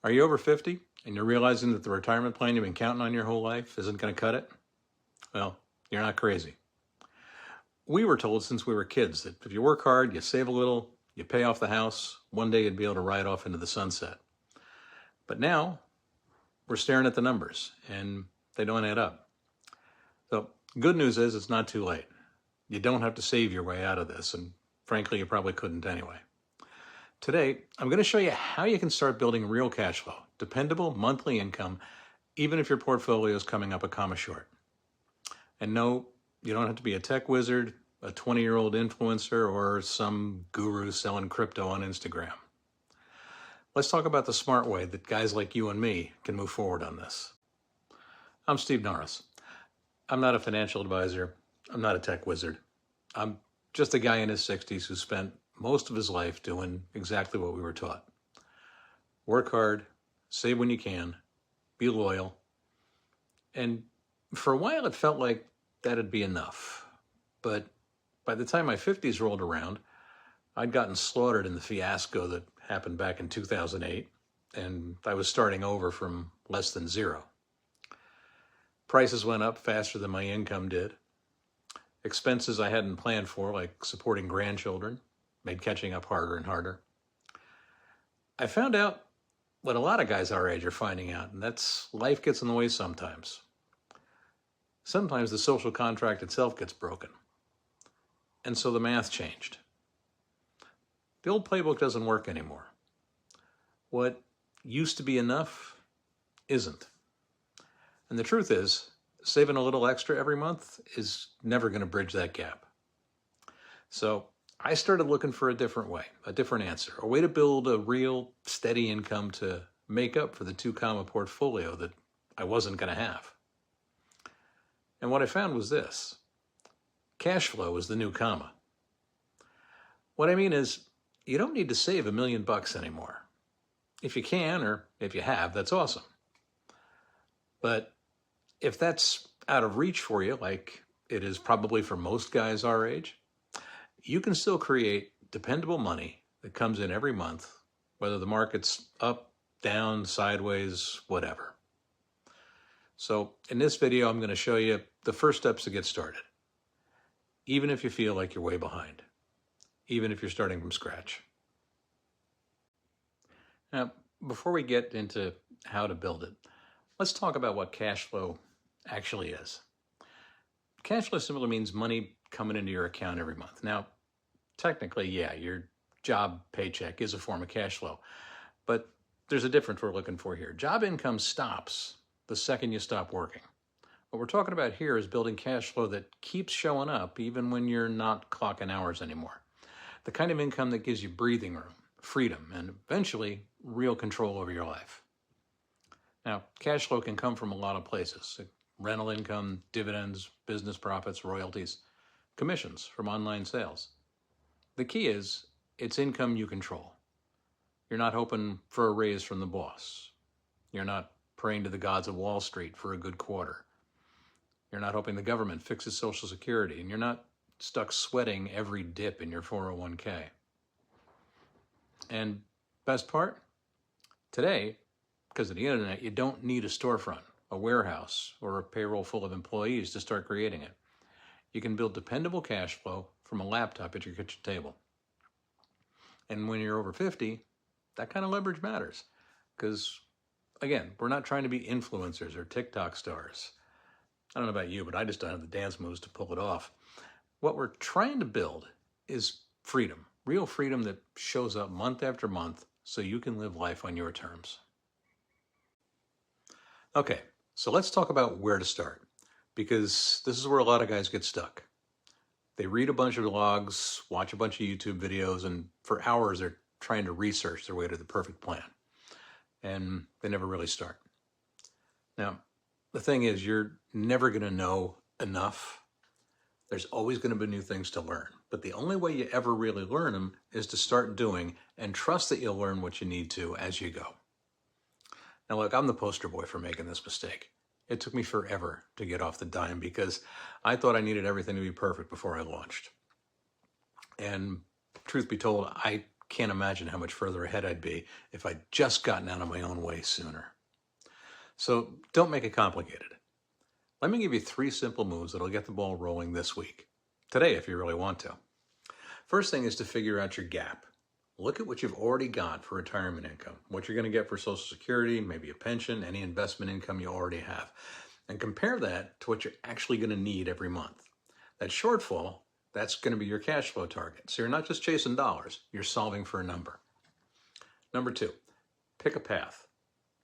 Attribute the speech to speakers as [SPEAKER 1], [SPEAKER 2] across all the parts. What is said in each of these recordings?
[SPEAKER 1] Are you over 50 and you're realizing that the retirement plan you've been counting on your whole life isn't going to cut it? Well, you're not crazy. We were told since we were kids that if you work hard, you save a little, you pay off the house, one day you'd be able to ride off into the sunset. But now we're staring at the numbers and they don't add up. So good news is it's not too late. You don't have to save your way out of this, and frankly, you probably couldn't anyway. Today, I'm going to show you how you can start building real cash flow, dependable monthly income, even if your portfolio is coming up a comma short. And no, you don't have to be a tech wizard, a 20-year-old influencer, or some guru selling crypto on Instagram. Let's talk about the smart way that guys like you and me can move forward on this. I'm Steve Norris. I'm not a financial advisor. I'm not a tech wizard. I'm just a guy in his 60s who spent most of his life doing exactly what we were taught. Work hard, save when you can, be loyal. And for a while it felt like that'd be enough. But by the time my 50s rolled around, I'd gotten slaughtered in the fiasco that happened back in 2008, and I was starting over from less than zero. Prices went up faster than my income did. Expenses I hadn't planned for, like supporting grandchildren, made catching up harder and harder. I found out what a lot of guys our age are finding out, and that's life gets in the way sometimes. Sometimes the social contract itself gets broken. And so the math changed. The old playbook doesn't work anymore. What used to be enough isn't. And the truth is, saving a little extra every month is never going to bridge that gap. So I started looking for a different way, a different answer, a way to build a real steady income to make up for the 2-comma portfolio that I wasn't going to have. And what I found was this: cash flow is the new comma. What I mean is, you don't need to save $1 million anymore. If you can, or if you have, that's awesome. But if that's out of reach for you, like it is probably for most guys our age, you can still create dependable money that comes in every month, whether the market's up, down, sideways, whatever. So in this video, I'm going to show you the first steps to get started, even if you feel like you're way behind, even if you're starting from scratch. Now, before we get into how to build it, let's talk about what cash flow actually is. Cash flow simply means money coming into your account every month. Now, technically, yeah, your job paycheck is a form of cash flow, but there's a difference we're looking for here. Job income stops the second you stop working. What we're talking about here is building cash flow that keeps showing up even when you're not clocking hours anymore. The kind of income that gives you breathing room, freedom, and eventually real control over your life. Now, cash flow can come from a lot of places: rental income, dividends, business profits, royalties, commissions from online sales. The key is it's income you control. You're not hoping for a raise from the boss. You're not praying to the gods of Wall Street for a good quarter. You're not hoping the government fixes Social Security, and you're not stuck sweating every dip in your 401k. And best part? Today, because of the internet, you don't need a storefront, a warehouse, or a payroll full of employees to start creating it. You can build dependable cash flow from a laptop at your kitchen table. And when you're over 50, that kind of leverage matters. Because, again, we're not trying to be influencers or TikTok stars. I don't know about you, but I just don't have the dance moves to pull it off. What we're trying to build is freedom, real freedom that shows up month after month so you can live life on your terms. Okay, so let's talk about where to start, because this is where a lot of guys get stuck. They read a bunch of blogs, watch a bunch of YouTube videos, and for hours they're trying to research their way to the perfect plan. And they never really start. Now, the thing is, you're never going to know enough. There's always going to be new things to learn. But the only way you ever really learn them is to start doing and trust that you'll learn what you need to as you go. Now, look, I'm the poster boy for making this mistake. It took me forever to get off the dime because I thought I needed everything to be perfect before I launched. And truth be told, I can't imagine how much further ahead I'd be if I'd just gotten out of my own way sooner. So don't make it complicated. Let me give you 3 simple moves that'll get the ball rolling this week. Today, if you really want to. First thing is to figure out your gap. Look at what you've already got for retirement income, what you're going to get for Social Security, maybe a pension, any investment income you already have, and compare that to what you're actually going to need every month. That shortfall, that's going to be your cash flow target. So you're not just chasing dollars, you're solving for a number. Number 2, pick a path.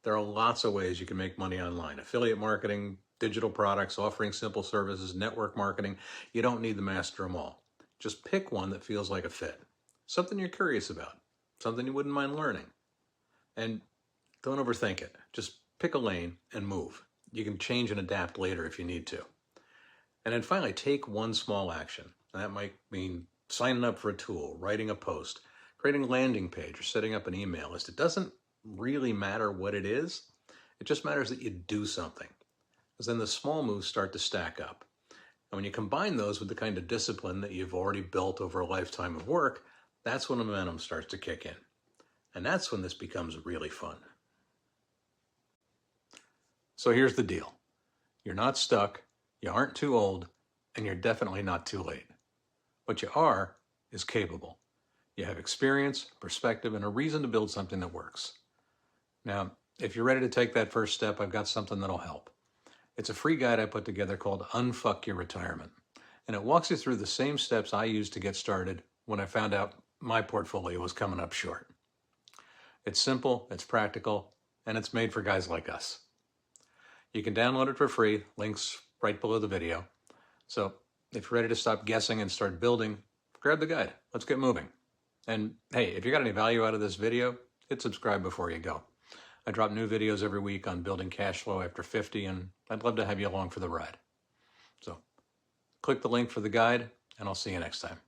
[SPEAKER 1] There are lots of ways you can make money online. Affiliate marketing, digital products, offering simple services, network marketing. You don't need to master them all. Just pick one that feels like a fit. Something you're curious about, something you wouldn't mind learning. And don't overthink it. Just pick a lane and move. You can change and adapt later if you need to. And then finally, take one small action. And that might mean signing up for a tool, writing a post, creating a landing page, or setting up an email list. It doesn't really matter what it is. It just matters that you do something. Because then the small moves start to stack up. And when you combine those with the kind of discipline that you've already built over a lifetime of work, that's when the momentum starts to kick in. And that's when this becomes really fun. So here's the deal. You're not stuck, you aren't too old, and you're definitely not too late. What you are is capable. You have experience, perspective, and a reason to build something that works. Now, if you're ready to take that first step, I've got something that'll help. It's a free guide I put together called Unfuck Your Retirement. And it walks you through the same steps I used to get started when I found out my portfolio was coming up short. It's simple, it's practical, and it's made for guys like us. You can download it for free, links right below the video. So if you're ready to stop guessing and start building, grab the guide. Let's get moving. And hey, if you got any value out of this video, hit subscribe before you go. I drop new videos every week on building cash flow after 50, and I'd love to have you along for the ride. So click the link for the guide, and I'll see you next time.